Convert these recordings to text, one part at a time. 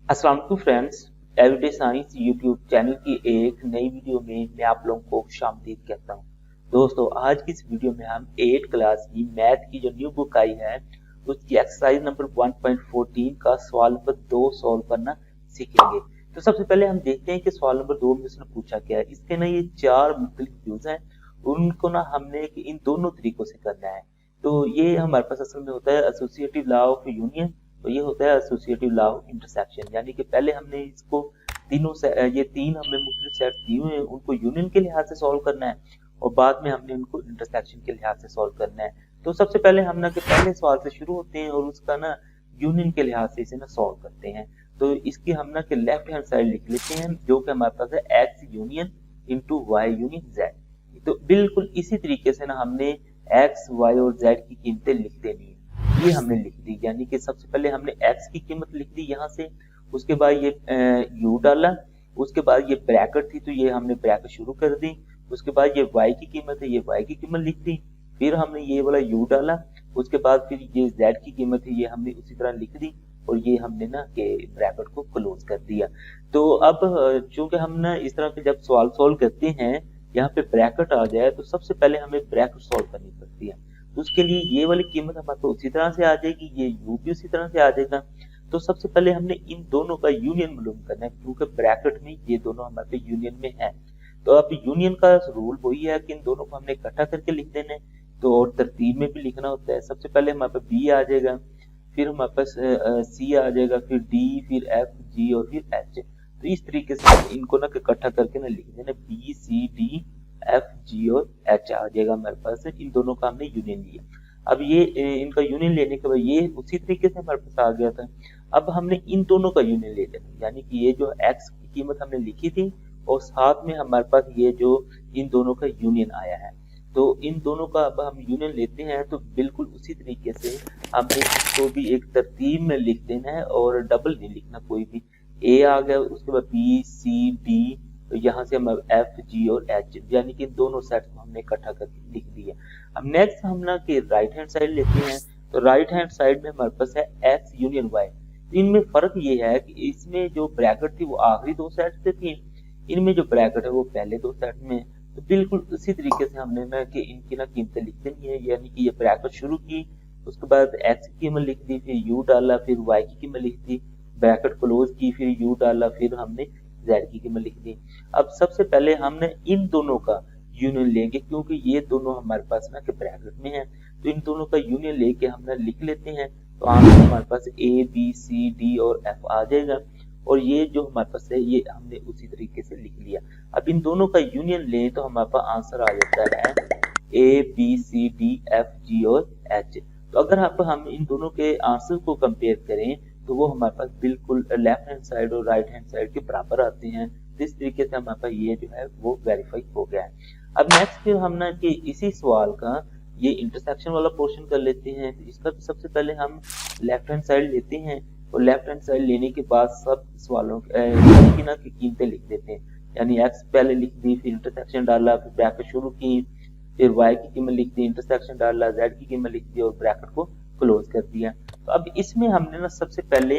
अस्सलाम वालेकुम friends. Everyday science YouTube channel की एक नई वीडियो में मैं आप लोगों को खुशामदीद कहता हूं। दोस्तों, आज की इस वीडियो में हम 8 क्लास की मैथ की जो न्यू बुक आई है उसकी एक्सरसाइज नंबर 1.14 का सवाल नंबर 2 सॉल्व करना सीखेंगे। तो सबसे पहले हम देखते हैं कि सवाल नंबर 2 में उसने पूछा क्या है। इसके ना ये 4 मुख्तलिफ व्यूज हैं, उनको ना हमने कि इन दोनों तरीकों से करना है। तो ये हमारे पास असल में होता है एसोसिएटिव लॉ ऑफ यूनियन, तो ये होता है एसोसिएटिव लॉ ऑफ इंटरसेक्शन। यानी कि पहले हमने इसको तीनों से ये तीन हमें मुख्तलिफ सेट दिए हुए हैं, उनको यूनियन के लिहाज से सॉल्व करना है और बाद में हमने उनको इंटरसेक्शन के लिहाज से सॉल्व करना है। तो सबसे पहले हम ना कि पहले सवाल से शुरू होते हैं और उसका ना यूनियन के लिहाज से इसे ना सॉल्व करते हैं। तो इसकी हम ना कि लेफ्ट हैंड साइड लिख लेते हैं जो कि हमारे पास है x union into y union z. तो बिल्कुल इसी तरीके से ना हमने एक्स वाई और जेड की कीमतें लिख देनी है। ये हमने लिख दी, यानी कि सबसे पहले हमने x की कीमत लिख दी यहाँ से, उसके बाद ये u डाला, उसके बाद ये ब्रैकेट थी तो ये हमने ब्रैकेट शुरू कर दी, उसके बाद ये y की कीमत है, ये y की कीमत लिख दी, फिर हमने ये वाला u डाला, उसके बाद फिर ये z की कीमत है ये हमने उसी तरह लिख दी और ये हमने ना के ब्रैकेट को क्लोज कर दिया। तो अब चूंकि हम ना इस तरह के जब सवाल सॉल्व करते हैं यहाँ पे ब्रैकेट आ जाए तो सबसे पहले हमें ब्रैकेट सॉल्व करनी पड़ती है। तो उसके लिए ये वाली कीमत हमारे पास उसी तरह से आ जाएगी, ये u भी उसी तरह से आ जाएगा। तो सबसे पहले हमने इन दोनों का यूनियन मालूम करना है क्योंकि ब्रैकेट में ये दोनों हमारे पे यूनियन में है। तो अब यूनियन का रूल वही है कि इन दोनों को हमने इकट्ठा करके लिख देना है। तो और तरतीब में भी लिखना होता है। सबसे पहले हमारे पास बी आ जाएगा, फिर हमारे पास सी आ जाएगा, फिर डी, फिर एफ, जी और फिर एच। तो इस तरीके से इनको ना इकट्ठा करके ना लिख देना, B C D F G और एच आ जाएगा हमारे पास। इन दोनों का हमने यूनियन लिया। अब ये इनका यूनियन लेने के बाद ये उसी तरीके से हमारे पास आ गया था। अब हमने इन दोनों का यूनियन ले लेना, यानी कि ये जो एक्स की कीमत हमने लिखी थी और साथ में हमारे पास ये जो इन दोनों का यूनियन आया है। तो इन दोनों का अब हम यूनियन लेते हैं तो बिल्कुल उसी तरीके से हमने इसको भी एक तरतीब में लिख देना है और डबल नहीं लिखना कोई भी। ए आ गया, उसके बाद बी सी डी, तो यहाँ से हम एफ जी और एच यानी कि दोनों सेट्स को हमने इकट्ठा करके लिख दिया। अब नेक्स्ट हम ना कि राइट हैंड साइड लेते हैं। तो राइट हैंड साइड में हमारे पास है एक्स यूनियन वाई। इनमें फर्क ये है कि इसमें जो ब्रैकेट थी वो आखिरी दो सेट से थी, इनमें जो ब्रैकेट है वो पहले दो सेट में। तो बिल्कुल उसी तरीके से हमने ना कि इनकी ना कीमतें लिख देनी है, यानी कि ये ब्रैकेट शुरू की, उसके बाद एक्स की कीमत लिख दी, फिर यू डाला, फिर वाई की कीमत लिख दी, ब्रैकेट क्लोज की, फिर यू डाला, फिर हमने जेड की कीमत लिख दी। अब सबसे पहले हमने इन दोनों का यूनियन लेंगे क्योंकि ये दोनों हमारे पास ना के ब्रैकेट में है। तो इन दोनों का यूनियन लेके हम ना लिख लेते हैं। तो आंसर हमारे पास ए बी सी डी और एफ आ जाएगा और ये जो हमारे पास है ये हमने उसी तरीके से लिख लिया। अब इन दोनों का यूनियन लें तो हमारे पास आंसर आ जाता है A B C D F G और एच। तो अगर हम इन दोनों के आंसर को कंपेयर करें तो वो हमारे पास बिल्कुल लेफ्ट हैंड साइड और राइट हैंड साइड के बराबर आते हैं। तो इस तरीके से हमारे पास ये जो है वो वेरीफाई हो गया है। अब नेक्स्ट फिर हम ना कि इसी सवाल का ये इंटरसेक्शन वाला पोर्शन कर लेते हैं। तो इसका भी सबसे पहले हम लेफ्ट हैंड साइड लेते हैं और लेफ्ट हैंड साइड लेने के बाद सब सवालों की ना की कीमतें लिख देते हैं, यानी एक्स पहले लिख दी, फिर इंटरसेक्शन डाला, फिर ब्रैकेट शुरू की, फिर वाई की कीमत लिख दी, इंटरसेक्शन डाला, जेड की कीमत लिख दी और ब्रैकेट को क्लोज कर दिया। तो अब इसमें हमने ना सबसे पहले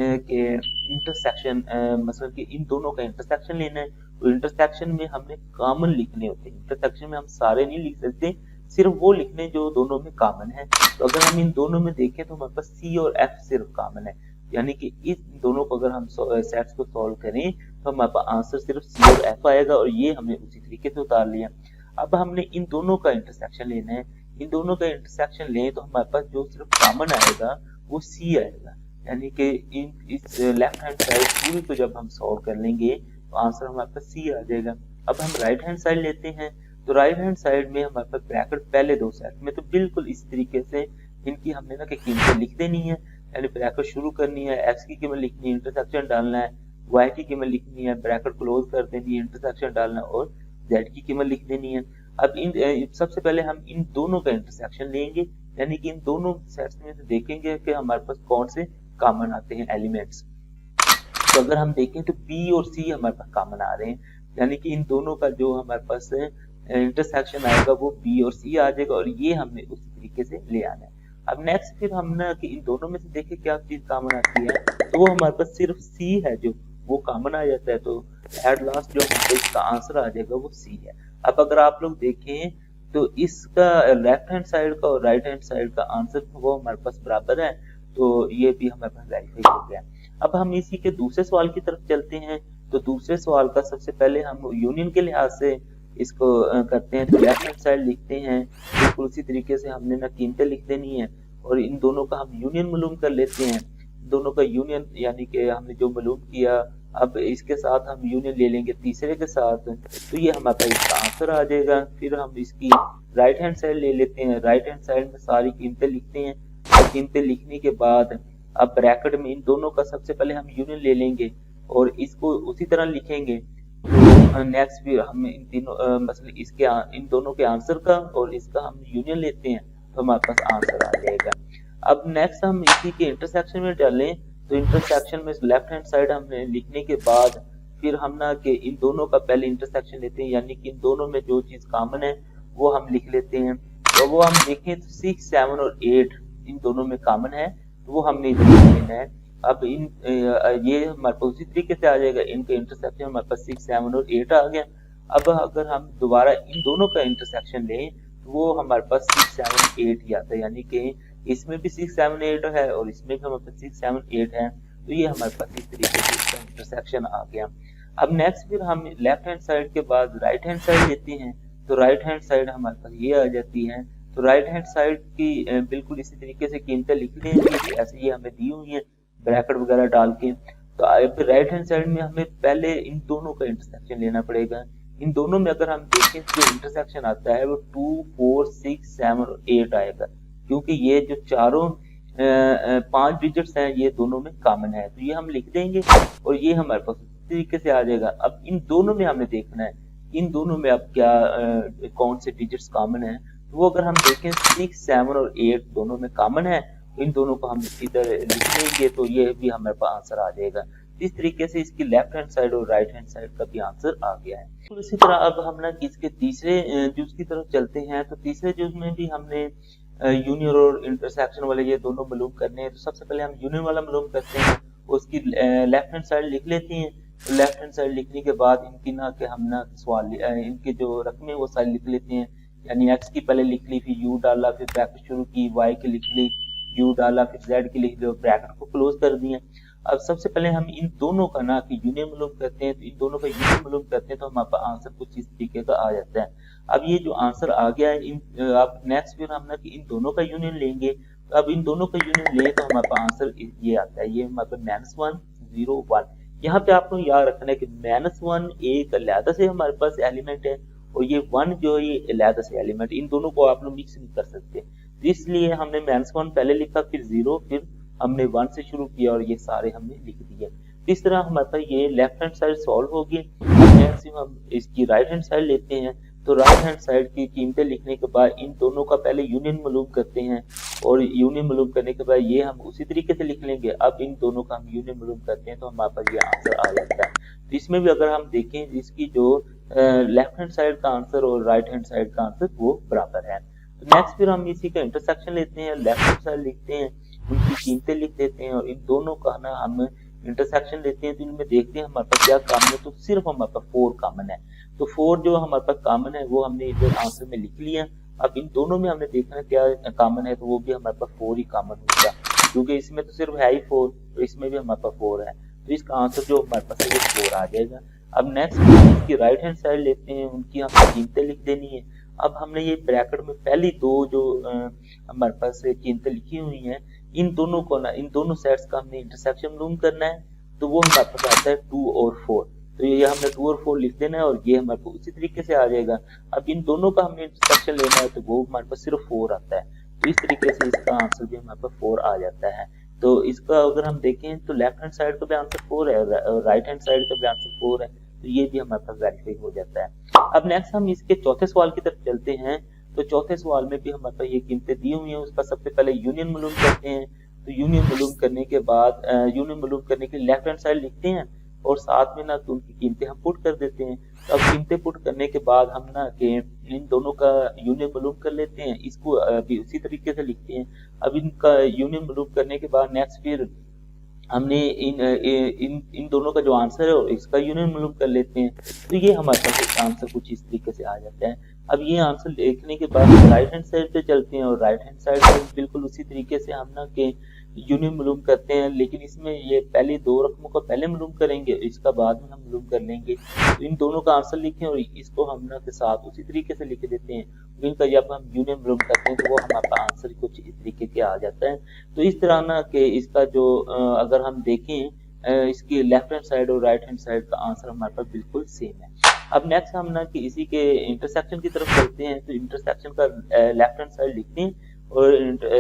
इंटरसेक्शन मतलब कि इन दोनों का इंटरसेक्शन लेना है। तो इंटरसेक्शन में हमने कॉमन लिखने होते हैं। इंटरसेक्शन में हम सारे नहीं लिख सकते, सिर्फ वो लिखने जो दोनों में कॉमन है। तो अगर हम इन दोनों में देखें तो हमारे पास सी और एफ सिर्फ कॉमन है, यानी कि इस दोनों को अगर हम सेट्स को सॉल्व करें तो हमारे पास आंसर सिर्फ सी और एफ आएगा और ये हमने उसी तरीके से उतार लिया। अब हमने इन दोनों का इंटरसेक्शन लेना है। इन दोनों का इंटरसेक्शन लें तो हमारे पास जो सिर्फ कॉमन आएगा वो सी आएगा, यानी कि इस लेफ्ट हैंड साइड पूरी को जब हम सॉल्व कर लेंगे तो आंसर हमारे पास सी आ जाएगा। अब हम राइट हैंड साइड लेते हैं। तो राइट हैंड साइड में हमारे पास ब्रैकेट पहले दो सेट में, तो बिल्कुल इस तरीके से इनकी हमने ना कि कीमतें लिख देनी है, यानी ब्रैकेट शुरू करनी है, एक्स की कीमत लिखनी है, इंटरसेक्शन डालना है, वाई की कीमत लिखनी है, ब्रैकेट क्लोज कर देनी है, इंटरसेक्शन डालना है और जेड की कीमत लिख देनी है। अब सबसे पहले हम इन दोनों का इंटरसेक्शन लेंगे, यानी कि इन दोनों सेट्स में से देखेंगे कि हमारे पास कौन से कॉमन आते हैं एलिमेंट्स। तो अगर हम देखें तो बी और सी हमारे पास कॉमन आ रहे हैं, यानी कि इन दोनों का जो हमारे पास इंटरसेक्शन आएगा वो बी और सी आ जाएगा और ये हमने उसी तरीके से ले आना है। अब नेक्स्ट फिर हम ना कि इन दोनों में से देखें क्या चीज कॉमन आती है, तो वो हमारे पास सिर्फ सी है जो वो कॉमन आ जाता है। तो एट लास्ट जो हमारे इसका आंसर आ जाएगा वो सी है। अब अगर आप लोग देखें तो इसका लेफ्ट हैंड साइड का और राइट हैंड साइड का आंसर वो हमारे पास बराबर है, तो ये भी हमारे पास वेरीफाई हो गया। अब हम इसी के दूसरे सवाल की तरफ चलते हैं। तो दूसरे सवाल का सबसे पहले हम यूनियन के लिहाज से इसको करते हैं। तो लेफ्ट हैंड साइड लिखते हैं, बिल्कुल उसी तरीके से हमने ना कीमतें लिख देनी है और इन दोनों का हम यूनियन मालूम कर लेते हैं। दोनों का यूनियन यानी कि हमने जो मालूम किया, अब इसके साथ हम यूनियन ले लेंगे तीसरे के साथ, तो ये हमारा इसका आंसर आ जाएगा। फिर हम इसकी राइट हैंड साइड ले लेते हैं, राइट हैंड साइड में सारी कीमतें लिखते हैं और कीमतें लिखने के बाद अब ब्रैकेट में इन दोनों का सबसे पहले हम यूनियन ले लेंगे और इसको उसी तरह लिखेंगे। तो नेक्स्ट फिर हम इन तीनों मतलब इसके इन दोनों के आंसर का और इसका हम यूनियन लेते हैं तो हमारे पास आंसर आ जाएगा। अब नेक्स्ट हम इसी के इंटरसेक्शन में डालें, तो इंटरसेक्शन में लेफ्ट हैंड साइड हमने लिखने के बाद फिर हम ना कि इन दोनों का पहले इंटरसेक्शन लेते हैं, यानी कि इन दोनों में जो चीज कॉमन है वो हम लिख लेते हैं। तो वो हम देखें तो 6, 7 और 8 इन दोनों में कॉमन है, तो वो हमने इधर लिख लेना है। अब इन ये हमारे पास उसी तरीके से आ जाएगा, इनका इंटरसेक्शन हमारे पास 6, 7 और 8 आ गया। अब अगर हम दोबारा इन दोनों का इंटरसेक्शन लें तो वो हमारे पास 6, 7, 8 ही आता है, यानी कि इसमें भी 6, 7, 8 है और इसमें भी हमारे पास 6, 7, 8 है। तो ये हमारे पास इस तरीके से इसका इंटरसेक्शन आ गया। अब नेक्स्ट फिर हम लेफ्ट हैंड साइड के बाद राइट हैंड साइड लेते हैं, तो राइट हैंड साइड हमारे पास ये आ जाती है। तो राइट हैंड साइड की बिल्कुल इसी तरीके से कीमतें लिख लेंगे ऐसे ये हमें दी हुई है ब्रैकेट वगैरह डाल के। तो फिर राइट हैंड साइड में हमें पहले इन दोनों का इंटरसेक्शन लेना पड़ेगा। इन दोनों में अगर हम देखें जो इंटरसेक्शन आता है वो 2, 4, 6, 7 और 8 आएगा, क्योंकि ये जो चारों 5 डिजिट्स हैं ये दोनों में कॉमन है, तो ये हम लिख देंगे और ये हमारे पास इस तरीके से आ जाएगा। अब इन दोनों में हमने देखना है इन दोनों में अब क्या कौन से डिजिट्स कॉमन है। तो वो अगर हम देखें 6, 7 और 8 दोनों में कॉमन है, इन दोनों को हम इधर लिख देंगे तो ये भी हमारे पास आंसर आ जाएगा। इस तरीके से इसकी लेफ्ट हैंड साइड और राइट हैंड साइड का भी आंसर आ गया है। तो इसी तरह अब हम ना इसके तीसरे जूस की तरफ चलते हैं। तो तीसरे जूस में भी हमने यूनियन और इंटरसेक्शन वाले ये दोनों मालूम करने हैं। तो सबसे पहले हम यूनियन वाला मालूम करते हैं, उसकी लेफ्ट हैंड साइड लिख लेते हैं। तो लेफ्ट हैंड साइड लिखने के बाद इनकी ना कि हम ना सवाल इनके जो रकमें वो सारी लिख लेते हैं, यानी एक्स की पहले लिख ली, फिर यू डाला, फिर ब्रैकेट शुरू की, वाई की लिख ली, यू डाला, फिर जेड की लिख ली और ब्रैकेट को क्लोज कर दिया। अब सबसे पहले हम इन दोनों का ना कि यूनियन मालूम करते हैं, तो इन दोनों का यूनियन मालूम करते हैं तो हमारे पास आंसर कुछ इस तरीके का आ जाता है। अब ये जो आंसर आ गया है अब नेक्स्ट फिर हम ना कि इन दोनों का यूनियन लेंगे। तो अब इन दोनों का यूनियन लें तो हमारे पास आंसर ये आता है, ये हमारे पास -1, 0, 1। यहाँ पे आपको याद रखना है कि -1 एक अलहदा से हमारे पास एलिमेंट है और ये 1 जो है ये अलहदा से एलिमेंट, इन दोनों को आप लोग मिक्स नहीं कर सकते। इसलिए हमने -1 पहले लिखा, फिर 0, फिर हमने 1 से शुरू किया और ये सारे हमने लिख दिए। इस तरह हमारे पास ये लेफ्ट हैंड साइड सॉल्व होगी। अब हम इसकी राइट हैंड साइड लेते हैं। तो राइट हैंड साइड की कीमतें लिखने के बाद इन दोनों का पहले यूनियन मालूम करते हैं और यूनियन मालूम करने के बाद ये हम उसी तरीके से लिख लेंगे। अब इन दोनों का हम यूनियन मालूम करते हैं तो हमारे पास ये आंसर आ जाता है। तो इसमें भी अगर हम देखें इसकी जो लेफ्ट हैंड साइड का आंसर और राइट हैंड साइड का आंसर वो बराबर है। तो नेक्स्ट फिर हम इसी का इंटरसेक्शन लेते हैं, लेफ्ट हैंड साइड लिखते हैं, उनकी कीमतें लिख देते हैं और इन दोनों का ना हम इंटरसेक्शन लेते हैं। तो इनमें देखते हैं हमारे पास क्या कॉमन है, तो सिर्फ हमारे पास 4 कॉमन है। तो 4 जो हमारे पास कॉमन है वो हमने इधर आंसर में लिख लिया। अब इन दोनों में हमने देखना क्या कॉमन है, तो वो भी हमारे पास 4 ही कॉमन होगा, क्योंकि इसमें तो सिर्फ है ही 4, तो इसमें भी हमारे पास 4 है, तो इसका आंसर जो हमारे पास है वो 4 आ जाएगा। अब नेक्स्ट इसकी राइट हैंड साइड लेते हैं, उनकी हमें कीमतें लिख देनी है। अब हमने ये ब्रैकेट में पहली 2 जो हमारे पास कीमतें लिखी हुई हैं, इन दोनों को ना इन दोनों सेट्स का हमने इंटरसेक्शन मालूम करना है। तो वो हमारे पास आता है 2 और 4, तो ये हमने 2 और 4 लिख देना है और ये हमारे पास उसी तरीके से आ जाएगा। अब इन दोनों का हमने इंटरसेक्शन लेना है तो वो हमारे पास सिर्फ 4 आता है, तो इस तरीके से इसका आंसर भी हमारे पास 4 आ जाता है। तो इसका अगर हम देखें तो लेफ्ट हैंड साइड का भी आंसर 4 है और राइट हैंड साइड का भी आंसर 4 है, तो ये भी हमारे पास वेरीफाई हो जाता है। अब नेक्स्ट हम इसके चौथे सवाल की तरफ चलते हैं। तो चौथे सवाल में भी हमारे पास ये कीमतें दी हुई हैं, उसका सबसे पहले यूनियन मालूम करते हैं। तो यूनियन मालूम करने के बाद यूनियन मालूम करने के लिए लेफ्ट हैंड साइड लिखते हैं और साथ में ना तो उनकी कीमतें हम पुट कर देते हैं। तो अब कीमतें पुट करने के बाद हम ना कि इन दोनों का यूनियन मालूम कर लेते हैं, इसको अभी उसी तरीके से लिखते हैं। अब इनका यूनियन मालूम करने के बाद नेक्स्ट फिर हमने इन दोनों का जो आंसर है इसका यूनियन मालूम कर लेते हैं। तो ये हमारे पास आंसर कुछ इस तरीके से आ जाता है। अब ये आंसर देखने के बाद राइट हैंड साइड पे चलते हैं, और राइट हैंड साइड पे बिल्कुल उसी तरीके से हम ना के यूनियन मालूम करते हैं, लेकिन इसमें ये पहले दो रकमों का पहले मालूम करेंगे, इसका बाद में हम मालूम कर लेंगे। तो इन दोनों का आंसर लिखें और इसको हम ना के साथ उसी तरीके से लिख देते हैं। इनका जब हम यूनियन मालूम करते हैं तो वो हमारा आंसर कुछ इस तरीके के आ जाता है। तो इस तरह ना कि इसका जो अगर हम देखें इसकी लेफ्ट हैंड साइड और राइट हैंड साइड का आंसर हमारे पास बिल्कुल सेम है। अब नेक्स्ट हम ना कि इसी के इंटरसेक्शन की तरफ चलते हैं। तो इंटरसेक्शन का लेफ्ट हैंड साइड लिखते हैं, और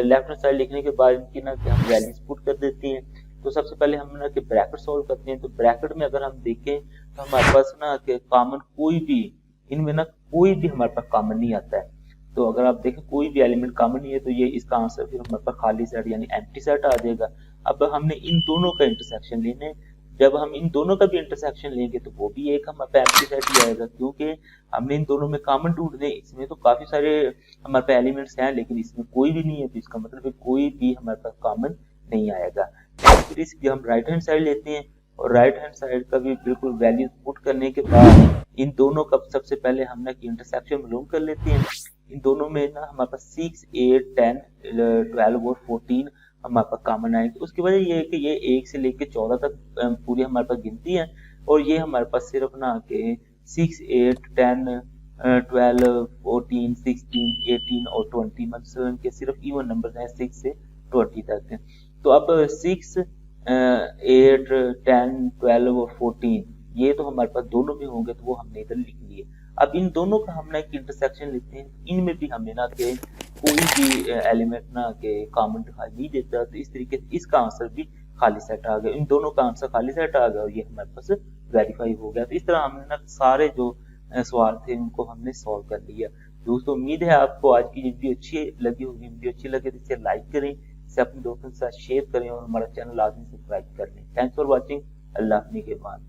लेफ्ट हैंड साइड लिखने के बाद इनकी ना कि हम वैल्यूज पुट कर देते हैं। तो सबसे पहले हम ना कि ब्रैकेट सॉल्व करते हैं। तो ब्रैकेट में अगर हम देखें तो हमारे पास ना कि कॉमन कोई भी इनमें ना कोई भी हमारे पास कॉमन नहीं आता है। तो अगर आप देखें कोई भी एलिमेंट कॉमन नहीं है तो ये इसका आंसर फिर हमारे पास खाली सेट यानी एम्प्टी सेट आ जाएगा। अब हमने इन दोनों का इंटरसेक्शन लेना है। जब हम इन दोनों का भी इंटरसेक्शन लेंगे तो वो भी एक हमारे पास एम्प्टी सेट ही आएगा, क्योंकि हमने इन दोनों में कॉमन ढूंढने। इसमें तो काफी सारे हमारे पास एलिमेंट्स हैं लेकिन इसमें कोई भी नहीं है, तो इसका मतलब है कोई भी हमारे पास कॉमन नहीं आएगा। फिर इसकी हम राइट हैंड साइड लेते हैं, और राइट हैंड साइड का भी बिल्कुल वैल्यू पुट करने के बाद इन दोनों का सबसे पहले हम ना इंटरसेक्शन मालूम कर लेते हैं। इन दोनों में ना हमारे पास 6, 8, 10, 12 और 14 हमारे पास कॉमन आएंगे। उसकी वजह ये है कि ये 1 से लेकर 14 तक पूरी हमारे पास गिनती है, और ये हमारे पास सिर्फ ना के 6, 8, 10, 12, 14, 16, 18 और 20 मतलब के सिर्फ इवन नंबर हैं 6 से 20 तक। तो अब 6, 8, 10, 12 और 14 ये तो हमारे पास दोनों में होंगे, तो वो हमने इधर लिख लिए। अब इन दोनों का हम ना एक इंटरसेक्शन लेते हैं। इनमें भी हमें ना के कोई भी एलिमेंट ना के कॉमन दिखाई नहीं देता, तो इस तरीके से इसका आंसर भी खाली सेट आ गया। इन दोनों का आंसर खाली सेट आ गया और ये हमारे पास वेरीफाई हो गया। तो इस तरह हमने ना सारे जो सवाल थे उनको हमने सॉल्व कर लिया। दोस्तों उम्मीद है आपको आज की वीडियो अच्छी लगी होगी। वीडियो अच्छी लगे तो इसे लाइक करें, इसे अपने दोस्तों के साथ शेयर करें और हमारा चैनल लाजमी सब्सक्राइब कर लें। Thanks for watching. अल्लाह के बाद।